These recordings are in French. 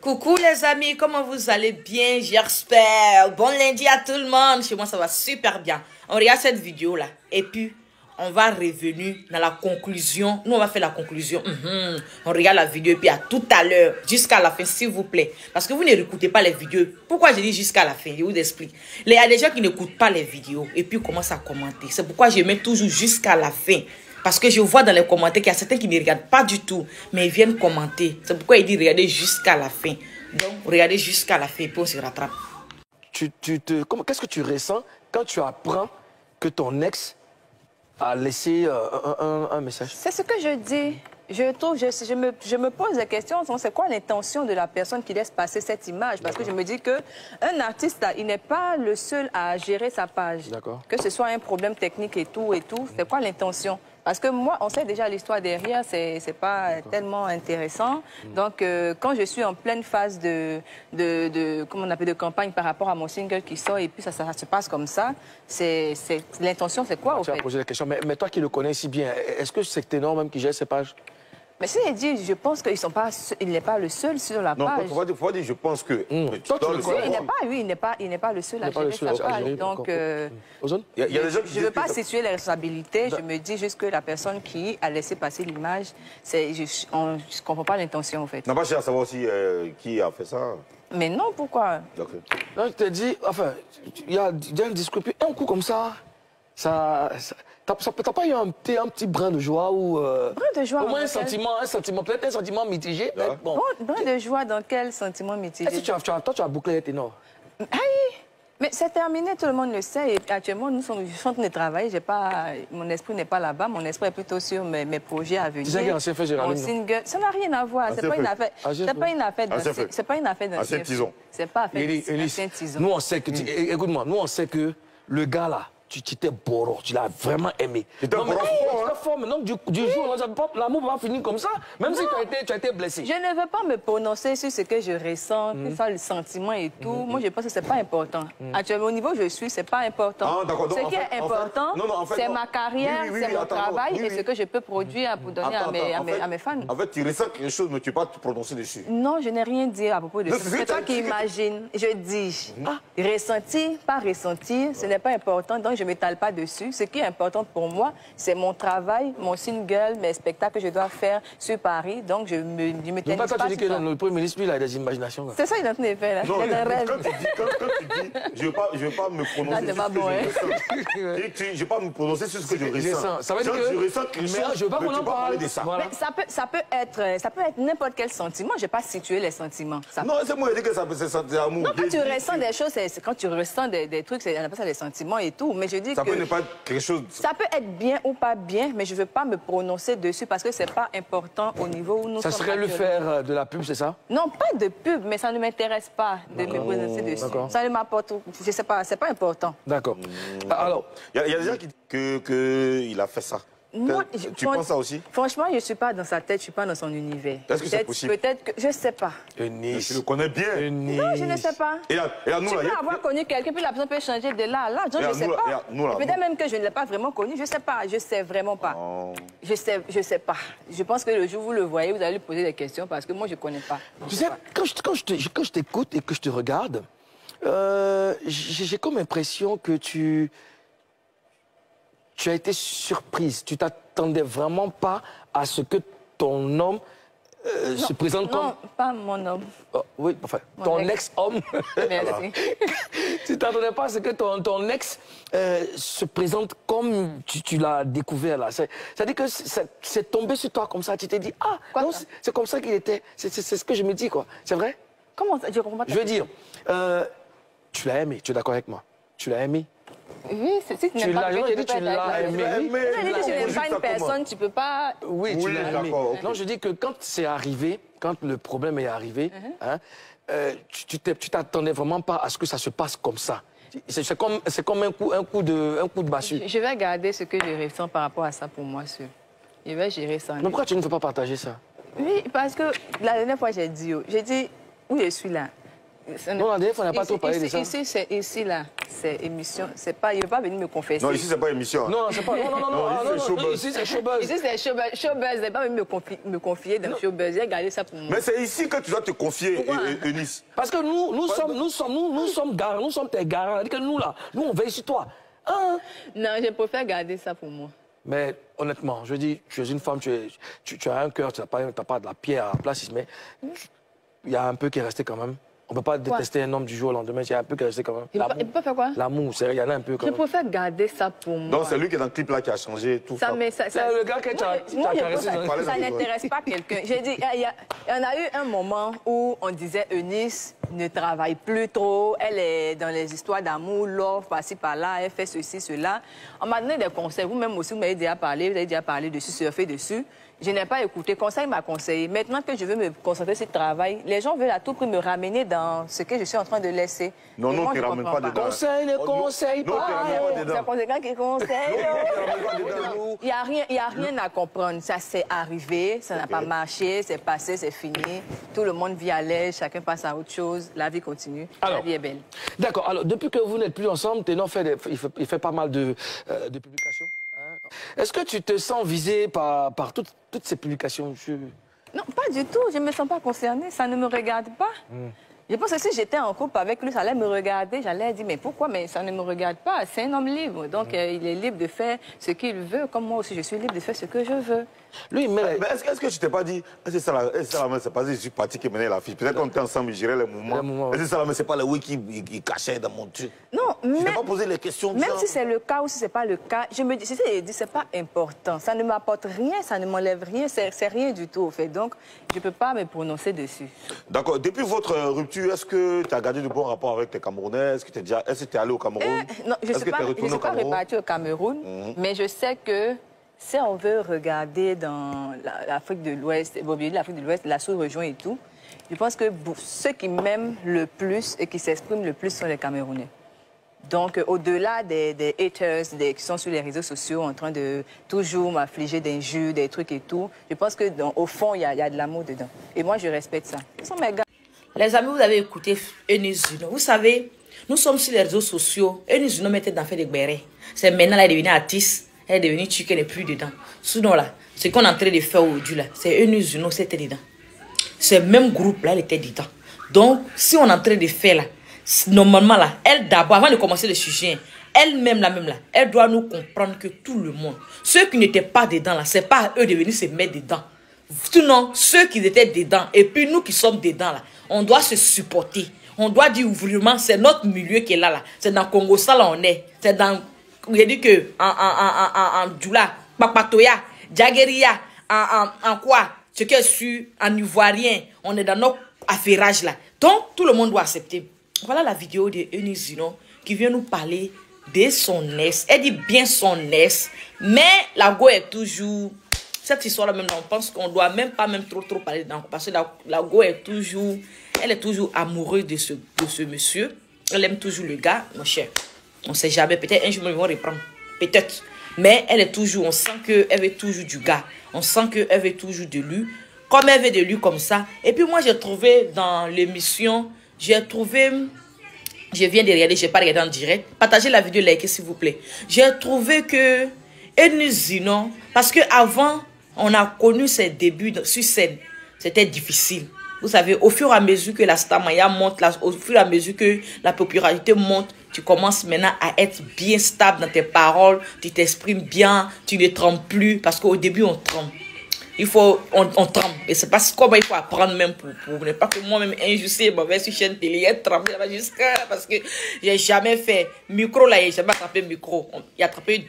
Coucou les amis, comment vous allez bien? J'espère. Bon lundi à tout le monde. Chez moi, ça va super bien. On regarde cette vidéo-là. Et puis, on va revenir dans la conclusion. Nous, on va faire la conclusion. On regarde la vidéo et puis à tout à l'heure, jusqu'à la fin, s'il vous plaît. Parce que vous ne réécoutez pas les vidéos. Pourquoi je dis jusqu'à la fin? Je vous explique. Il y a des gens qui n'écoutent pas les vidéos et puis commencent à commenter. C'est pourquoi je mets toujours jusqu'à la fin. Parce que je vois dans les commentaires qu'il y a certains qui ne regardent pas du tout, mais ils viennent commenter. C'est pourquoi il dit regardez jusqu'à la fin. Donc, regardez jusqu'à la fin, puis on se rattrape. Qu'est-ce que tu ressens quand tu apprends que ton ex a laissé un message? C'est ce que je dis. Je me pose la question, c'est quoi l'intention de la personne qui laisse passer cette image? Parce que je me dis qu'un artiste, il n'est pas le seul à gérer sa page. Que ce soit un problème technique et tout, c'est quoi l'intention? Parce que moi, on sait déjà l'histoire derrière, c'est pas tellement intéressant. Donc, quand je suis en pleine phase comment on appelle, de campagne par rapport à mon single qui sort et puis ça se passe comme ça, l'intention, c'est quoi, au fait? Tu as posé la question, mais toi qui le connais si bien, est-ce que c'est Ténor même qui gère ces pages? Mais c'est dit, je pense qu'il n'est pas le seul sur la page. Non, il faut dire, je pense que... Toi, tu le connais. Il n'est pas le seul à gérer sa page. Donc, je ne veux pas situer les responsabilités. Je me dis juste que la personne qui a laissé passer l'image, je ne comprends pas l'intention, en fait. Non, pas cher à savoir aussi qui a fait ça. Mais non, pourquoi? Non, je te dis, enfin, il y a un discours, puis un coup comme ça, t'as pas eu un petit brin de joie ou... Brin de joie? Au moins un sentiment, peut-être un sentiment mitigé. Bon. Brin de joie dans quel sentiment mitigé? Est-ce que toi, tu as bouclé Ténor? Mais c'est terminé, tout le monde le sait. Et actuellement, je suis en train de travailler. Mon esprit n'est pas là-bas. Mon esprit est plutôt sur mes projets à venir. Tu sais qu'il y a ancien fait Géraldine? Ça n'a rien à voir. C'est pas une affaire. C'est pas une affaire d'ancien tison. C'est pas ancien tison. Nous, on sait que... Écoute-moi, nous, on sait que le gars, là, tu t'étais boro, tu l'as vraiment aimé. Tu étais fort, mais donc du jour, l'amour va finir comme ça, même si tu as été blessé. Je ne veux pas me prononcer sur ce que je ressens, ça, le sentiment et tout. Moi, je pense que ce n'est pas important. Actuellement, au niveau où je suis, ce n'est pas important. Ce qui est important, c'est ma carrière, c'est mon travail et ce que je peux produire pour donner à mes fans. En fait, tu ressens quelque chose, mais tu ne peux pas te prononcer dessus. Non, je n'ai rien dit à propos de ça. C'est toi qui imagines. Je dis, ressentir, pas ressentir, ce n'est pas important. Donc, je ne m'étale pas dessus. Ce qui est important pour moi, c'est mon travail, mon single, mes spectacles que je dois faire sur Paris. Donc, je me tenais pas sur ça. Tu dis que le Premier ministre, lui, il a des imaginations. C'est ça, il est en train de faire, là. Non, quand tu dis, je ne vais pas me prononcer sur ce que je ressens. Je ne vais pas me prononcer sur ce que je ressens. Ça veut dire que je ressens quelque chose, je veux pas qu'on en parle de ça. Mais ça peut être n'importe quel sentiment. Je n'ai pas situé les sentiments. Non, c'est moi qui dis que ça peut être l'amour. Non, quand tu ressens des choses, quand tu ressens des trucs, on appelle ça des sentiments et tout. Mais je dis ça peut ne pas être quelque chose... Ça peut être bien ou pas bien, mais je ne veux pas me prononcer dessus parce que ce n'est pas important au niveau où nous sommes. Ça serait le faire de la pub, c'est ça? Non, pas de pub, mais ça ne m'intéresse pas de me prononcer dessus. Ça ne m'apporte... Je ne sais pas, ce n'est pas important. D'accord. Alors... Il y a des gens qui disent qu'il a fait ça. Moi, tu penses ça aussi? Franchement, je ne suis pas dans sa tête, je ne suis pas dans son univers. Est-ce que c'est possible? Peut-être que... Je ne sais pas. Eunice. Tu le connais bien. Non, je ne sais pas. Et là, nous, tu peux avoir connu quelqu'un, puis la personne peut changer de là à là. Je ne sais pas. Peut-être même que je ne l'ai pas vraiment connu. Je ne sais pas. Je ne sais vraiment pas. Je sais pas. Je pense que le jour où vous le voyez, vous allez lui poser des questions parce que moi, je ne connais pas. Tu sais, quand je t'écoute et que je te regarde, j'ai comme l'impression que tu as été surprise. Tu t'attendais vraiment pas à ce que ton homme se présente comme... Non, pas mon homme. Oui, enfin, ton ex-homme. Merci. Tu t'attendais pas à ce que ton ex se présente comme tu l'as découvert là. C'est-à-dire que c'est tombé sur toi comme ça. Tu t'es dit, ah, c'est comme ça qu'il était. C'est ce que je me dis, quoi. C'est vrai? Comment ça? Je comprends pas. Je veux dire, tu l'as aimé. Tu es d'accord avec moi? Tu l'as aimé? Oui, si tu n'aimes pas quelqu'un, tu l'as aimé. Si tu n'aimes pas une personne, tu ne peux pas... Oui, tu l'as aimé. Non, je dis que quand c'est arrivé, quand le problème est arrivé, tu t'attendais vraiment pas à ce que ça se passe comme ça. C'est comme un coup de massue. Je vais garder ce que je ressens par rapport à ça pour moi seul. Je vais gérer ça. Mais pourquoi tu ne veux pas partager ça? Oui, parce que la dernière fois, j'ai dit où je suis là. Non, la dernière fois, on n'a pas trop parlé de ça. Ici, là, c'est émission. C'est pas, il ne veut pas venir me confesser. Non, ici, c'est pas émission. Non, c'est pas. Non, ici, c'est showbuzz. Ici, c'est showbuzz. Il n'est pas venu me confier dans showbuzz. Il a gardé ça pour moi. Mais c'est ici que tu dois te confier, Eunice. Parce que nous sommes garants, nous sommes tes garants. C'est-à-dire que nous, là, nous, on veille sur toi. Hein? Non, je préfère garder ça pour moi. Mais honnêtement, je dis, tu es une femme, tu as un cœur, tu n'as pas de la pierre à la place, mais il y a un peu qui est resté quand même. On ne peut pas détester un homme du jour au lendemain, il y a un peu qui est resté quand même. Il peut faire quoi? L'amour, il y en a un peu quand même. Je préfère garder ça pour moi. Donc c'est lui qui est dans le clip là qui a changé tout ça. C'est le gars que tu as caressé. Ça n'intéresse pas quelqu'un. J'ai dit, il y en a eu un moment où on disait Eunice ne travaille plus trop, elle est dans les histoires d'amour, love, par-ci, par-là, elle fait ceci, cela. On m'a donné des conseils, vous-même aussi, vous m'avez déjà parlé dessus, surfer dessus. Je n'ai pas écouté. Conseil m'a conseillé. Maintenant que je veux me concentrer sur le travail, les gens veulent à tout prix me ramener dans ce que je suis en train de laisser. Non, non, tu ne ramènes pas dedans. Conseil ne conseille pas. C'est le conséquent qui conseille. Il n'y a rien à comprendre. Ça s'est arrivé, ça n'a pas marché, c'est passé, c'est fini. Tout le monde vit à l'aise, chacun passe à autre chose. La vie continue. La vie est belle. D'accord. Alors, depuis que vous n'êtes plus ensemble, Ténor il fait pas mal de publications. Est-ce que tu te sens visé par toutes ces publications? Non, pas du tout. Je ne me sens pas concernée. Ça ne me regarde pas. Je pense que si j'étais en couple avec lui, ça allait me regarder. J'allais dire, mais pourquoi? Mais ça ne me regarde pas. C'est un homme libre. Donc, il est libre de faire ce qu'il veut. Comme moi aussi, je suis libre de faire ce que je veux. Lui, mais est-ce que tu t'es pas dit, c'est ça la main, c'est pas dit, je suis parti qui menait la fille. Peut-être qu'on était ensemble, il gérait les mouvements. Est-ce que ça la main, c'est pas le oui qui cachait dans mon truc? Non, mais. Tu t'es pas posé les questions. Même si c'est le cas ou si c'est pas le cas, je me dis, c'est pas important. Ça ne m'apporte rien, ça ne m'enlève rien, c'est rien du tout, au fait. Donc, je peux pas me prononcer dessus. D'accord. Depuis votre rupture, est-ce que tu as gardé de bons rapports avec tes Camerounais? Est-ce que tu es allé au Cameroun? Non, je ne suis pas repartie au Cameroun, mais je sais que si on veut regarder dans l'Afrique de l'Ouest, l'Afrique de l'Ouest, la sous-région et tout, je pense que ceux qui m'aiment le plus et qui s'expriment le plus sont les Camerounais. Donc, au-delà des haters qui sont sur les réseaux sociaux en train de toujours m'affliger d'injures, des trucs et tout, je pense qu'au fond, il y a de l'amour dedans. Et moi, je respecte ça. Ce sont mes gars. Les amis, vous avez écouté Eunice Juno. Vous savez, nous sommes sur les réseaux sociaux. Eunice Juno mettait dans fait des bérets. C'est maintenant, elle est devenue artiste. Elle est devenue chicken et plus dedans. Sinon, là, ce qu'on est en train de faire aujourd'hui, là, c'est Eunice Juno, c'était dedans. Ce même groupe, là, elle était dedans. Donc, si on est en train de faire, là, normalement, là, elle d'abord, avant de commencer le sujet, elle-même, là, elle doit nous comprendre que tout le monde, ceux qui n'étaient pas dedans, là, c'est pas à eux de venir se mettre dedans. Sinon, ceux qui étaient dedans, et puis nous qui sommes dedans, là, on doit se supporter. On doit dire vraiment, c'est notre milieu qui est là. C'est dans Congo, ça, là, on est. C'est dans... Il dit que en Djoula, Papatoya, Djageria, en quoi? Ce qui est su, en Ivoirien, on est dans notre affairage là. Donc, tout le monde doit accepter. Voilà la vidéo de Eunice Juno qui vient nous parler de son ex. Elle dit bien son ex, mais la go est toujours... Cette histoire-là, même, on pense qu'on ne doit même pas trop parler dedans. Parce que la go est toujours... Elle est toujours amoureuse de ce monsieur. Elle aime toujours le gars, mon cher. On ne sait jamais. Peut-être un jour, ils vont reprendre. Peut-être. Mais elle est toujours... On sent qu'elle veut toujours du gars. On sent qu'elle veut toujours de lui. Comme elle veut de lui comme ça. Et puis moi, j'ai trouvé dans l'émission... J'ai trouvé... Je viens de regarder, je n'ai pas regardé en direct. Partagez la vidéo, likez s'il vous plaît. J'ai trouvé que Eunice Juno... Parce qu'avant, on a connu ses débuts sur scène. C'était difficile. Vous savez, au fur et à mesure que la Starmania monte, au fur et à mesure que la popularité monte, tu commences maintenant à être bien stable dans tes paroles, tu t'exprimes bien, tu ne trembles plus, parce qu'au début, on tremble. On tremble. Et c'est parce comment il faut apprendre même pour ne pas que moi-même, je sais, mauvais sur chaîne télé, être tremblé jusqu'à, parce que j'ai jamais fait micro là, j'ai jamais attrapé micro. Il a attrapé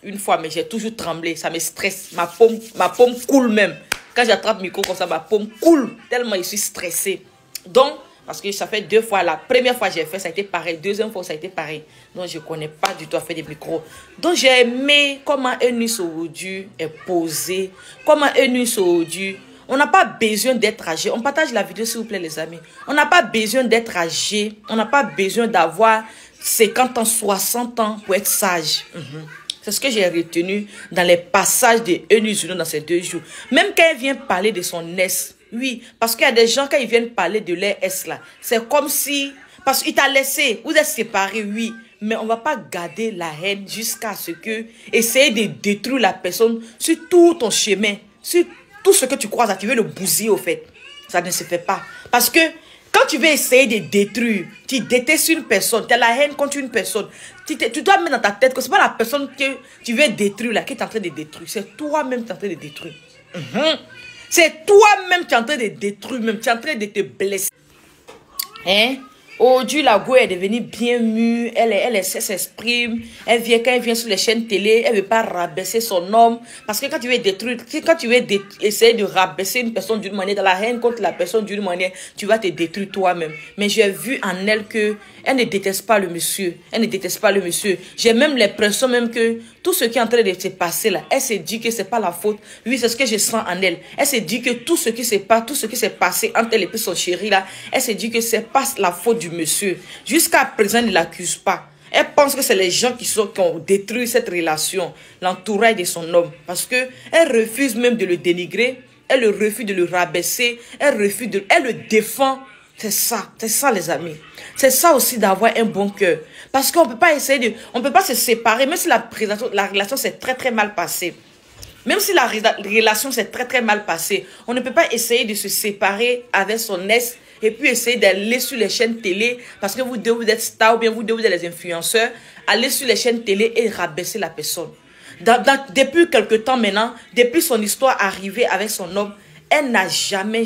une fois, mais j'ai toujours tremblé, ça me stresse. Ma paume coule même. Quand j'attrape le micro comme ça, ma paume coule tellement je suis stressée. Donc, parce que ça fait 2 fois, la première fois que j'ai fait, ça a été pareil. Deuxième fois, ça a été pareil. Donc, je ne connais pas du tout à faire des micros. Donc, j'ai aimé comment Eunice aujourd'hui est posée. Comment Eunice aujourd'hui... On n'a pas besoin d'être âgé. On partage la vidéo, s'il vous plaît, les amis. On n'a pas besoin d'être âgé. On n'a pas besoin d'avoir 50 ans, 60 ans pour être sage. C'est ce que j'ai retenu dans les passages de Eunice Juno dans ces 2 jours. Même quand elle vient parler de son ex, Oui, parce qu'il y a des gens, quand ils viennent parler de leur S là, c'est comme si... Parce qu'il t'a laissé, vous êtes séparés, oui. Mais on ne va pas garder la haine jusqu'à ce que... Essayer de détruire la personne sur tout ton chemin, sur tout ce que tu crois, tu veux le bousiller au fait. Ça ne se fait pas. Parce que quand tu veux essayer de détruire, tu détestes une personne, tu as la haine contre une personne, tu dois mettre dans ta tête que ce n'est pas la personne que tu veux détruire là, qui est en train de détruire. C'est toi-même qui es en train de détruire. C'est toi-même qui es en train de détruire, même tu es en train de te blesser. Hein? Aujourd'hui, la go est devenue bien mûre, elle s'exprime, quand elle vient sur les chaînes télé, elle ne veut pas rabaisser son homme. Parce que quand tu veux détruire, quand tu veux essayer de rabaisser une personne d'une manière, dans la haine contre la personne d'une manière, tu vas te détruire toi-même. Mais j'ai vu en elle que elle ne déteste pas le monsieur. Elle ne déteste pas le monsieur. J'ai même l'impression même que tout ce qui est en train de se passer là, elle se dit que c'est pas la faute. Oui, c'est ce que je sens en elle. Elle se dit que tout ce qui s'est passé entre elle et son chéri là, elle se dit que c'est pas la faute du monsieur. Jusqu'à présent, elle ne l'accuse pas. Elle pense que c'est les gens qui ont détruit cette relation, l'entourage de son homme. Parce que elle refuse même de le dénigrer, elle refuse de le rabaisser, elle le défend. C'est ça les amis. C'est ça aussi d'avoir un bon cœur. Parce qu'on ne peut pas on peut pas se séparer, même si la relation s'est très très mal passée. Même si la relation s'est très très mal passée, on ne peut pas essayer de se séparer avec son ex et puis essayer d'aller sur les chaînes télé parce que vous êtes star ou bien vous êtes les influenceurs, aller sur les chaînes télé et rabaisser la personne. Depuis quelque temps maintenant, depuis son histoire arrivée avec son homme, elle n'a jamais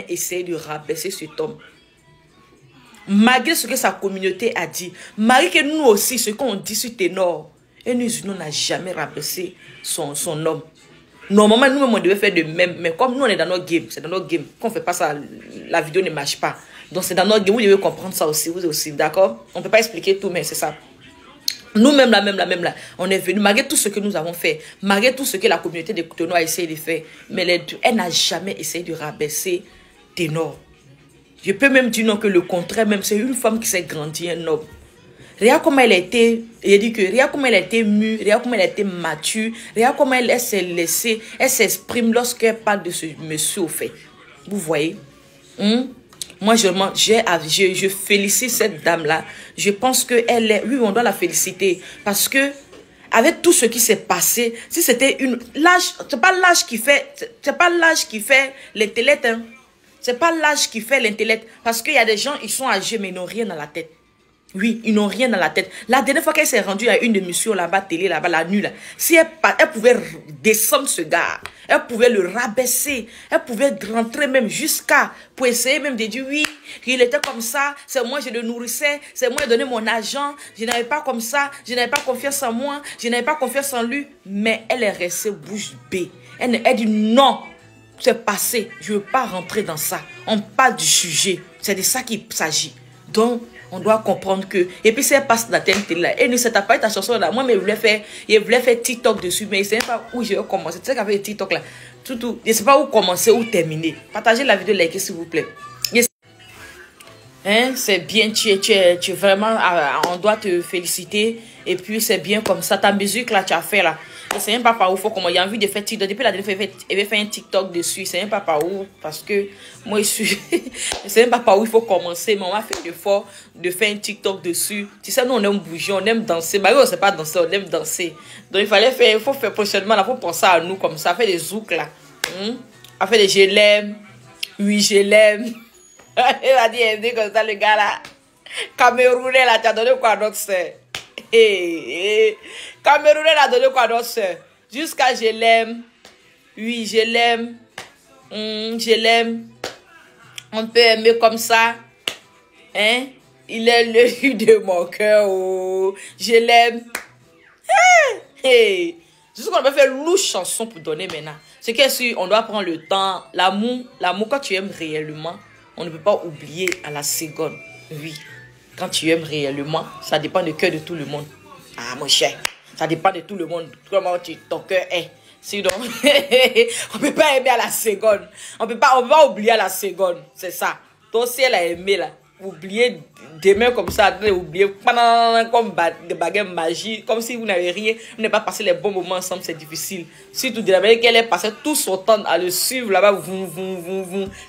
essayé de rabaisser cet homme. Malgré ce que sa communauté a dit, malgré que nous aussi, ce qu'on dit sur Ténor, et nous n'a jamais rabaissé son homme. Normalement, nous-mêmes, on devait faire de même. Mais comme nous, on est dans notre game, c'est dans notre game. Quand on ne fait pas ça, la vidéo ne marche pas. Donc, c'est dans notre game. Vous devez comprendre ça aussi. Vous aussi, d'accord? On ne peut pas expliquer tout, mais c'est ça. Nous-mêmes, là, on est venu, malgré tout ce que nous avons fait, malgré tout ce que la communauté de Ténor a essayé de faire, mais elle n'a jamais essayé de rabaisser Ténor. Je peux même dire non que le contraire, même, c'est une femme qui s'est grandie, un homme. Regarde comment elle a été, regarde comment elle a été mûre, regarde comment elle a été mature, regarde comment elle s'est laissée, elle s'exprime lorsqu'elle parle de ce monsieur au fait. Vous voyez? Moi, je félicite cette dame-là. Je pense qu'elle est... Oui, on doit la féliciter. Parce que, avec tout ce qui s'est passé, si c'était une... L'âge, c'est pas l'âge qui fait l'intellect, hein. C'est pas l'âge qui fait l'intellect. Parce qu'il y a des gens, ils sont âgés, mais ils n'ont rien dans la tête. Oui, ils n'ont rien dans la tête. La dernière fois qu'elle s'est rendue à une émission là-bas, télé, là-bas, la nuit, là, si elle pouvait descendre ce gars, elle pouvait le rabaisser, elle pouvait rentrer même jusqu'à, pour essayer même de dire, oui, il était comme ça, c'est moi, je le nourrissais, c'est moi qui ai donné mon argent, je n'avais pas comme ça, je n'avais pas confiance en moi, je n'avais pas confiance en lui, mais elle est restée bouche bée. Elle dit non, c'est passé, je ne veux pas rentrer dans ça. On parle du sujet, c'est de ça qu'il s'agit. Donc, on doit comprendre que... Et puis, si elle passe dans la télé là, et ne s'est pas ta chanson là. Moi, mais il voulait faire TikTok dessus, mais il ne sait pas où je vais commencer. Tu sais qu'avec TikTok là, tout, je ne sais pas où commencer, où terminer. Partagez la vidéo, likez s'il vous plaît. Hein, c'est bien, tu es vraiment... On doit te féliciter. Et puis, c'est bien comme ça. Ta musique là, tu as fait là. Je sais même pas par où il faut comment. Il y a envie de faire TikTok. Depuis la dernière fois, il va faire un TikTok dessus. Je sais même pas par où. Parce que moi, je sais même pas par où il faut commencer. Mais on va faire l'effort de faire un TikTok dessus. Tu sais, nous, on aime bouger, on aime danser. Mais oui, on ne sait pas danser, on aime danser. Donc, il faut faire prochainement. Il faut penser à nous comme ça. Faire des zouks là. À faire des je l'aime. Oui, je l'aime. Il va dire comme ça, le gars là. Camerounais là, tu as donné quoi d'autre, c'est? Camerounais a donné quoi d'autre? Jusqu'à je l'aime. Oui, je l'aime. Je l'aime. On peut aimer comme ça. Hein? Il est le jus de mon cœur. Oh. Je l'aime. C'est ce qu'on peut faire louche chanson pour donner maintenant. C'est que si on doit prendre le temps, l'amour quand tu aimes réellement, on ne peut pas oublier à la seconde. Oui. Quand tu aimes réellement, ça dépend du cœur de tout le monde. Ah, mon cher, ça dépend de tout le monde. Comment ton cœur est. Sinon, on ne peut pas aimer à la seconde. On peut pas oublier à la seconde. C'est ça. Toi aussi, elle a aimé là. oubliez demain comme ça, oubliez comme des baguettes magiques, comme si vous n'avez rien, vous n'avez pas passé les bons moments ensemble, c'est difficile. Surtout de la manière qu'elle est passée tout son temps à le suivre là-bas,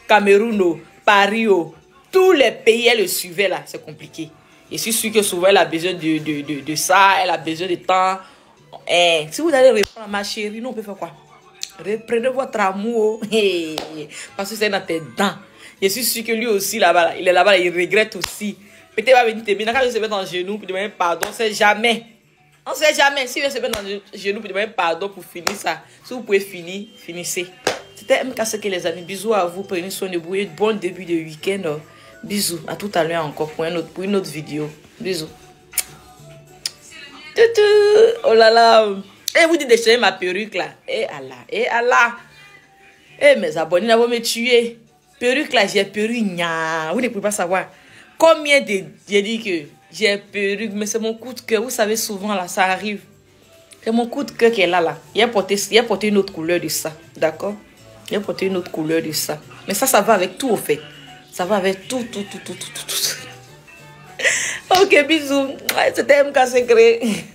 Cameroun, Paris, tous les pays, elle le suivait là, c'est compliqué. Je suis sûr que souvent elle a besoin de ça, elle a besoin de temps. Si vous allez répondre à ma chérie, nous on peut faire quoi? Reprenez votre amour, parce que c'est dans tes dents. Je suis sûr que lui aussi là-bas, il est là-bas, il regrette aussi. Peut-être va venir te dire, quand il se met dans le genou pour demander pardon, on sait jamais. On sait jamais. Si il se met dans le genou pour demander pardon pour finir ça, si vous pouvez finir, finissez. C'était MKCK les amis. Bisous à vous, prenez soin de vous et bon début de week-end. Bisous, à tout à l'heure encore pour une autre vidéo. Bisous. Oh là là. Et vous dites de changer ma perruque là. Eh Allah, eh Allah. Eh mes abonnés, vous me tuer. Perruque là, j'ai perruque. Vous ne pouvez pas savoir. Combien de... J'ai dit que j'ai perruque, mais c'est mon coup de cœur. Vous savez, souvent là, ça arrive. C'est mon coup de cœur qui est là. Il a porté une autre couleur de ça. D'accord? Il a porté une autre couleur de ça. Mais ça va avec tout au fait. Ça va avec tout. Ok, bisous. C'était MKCK.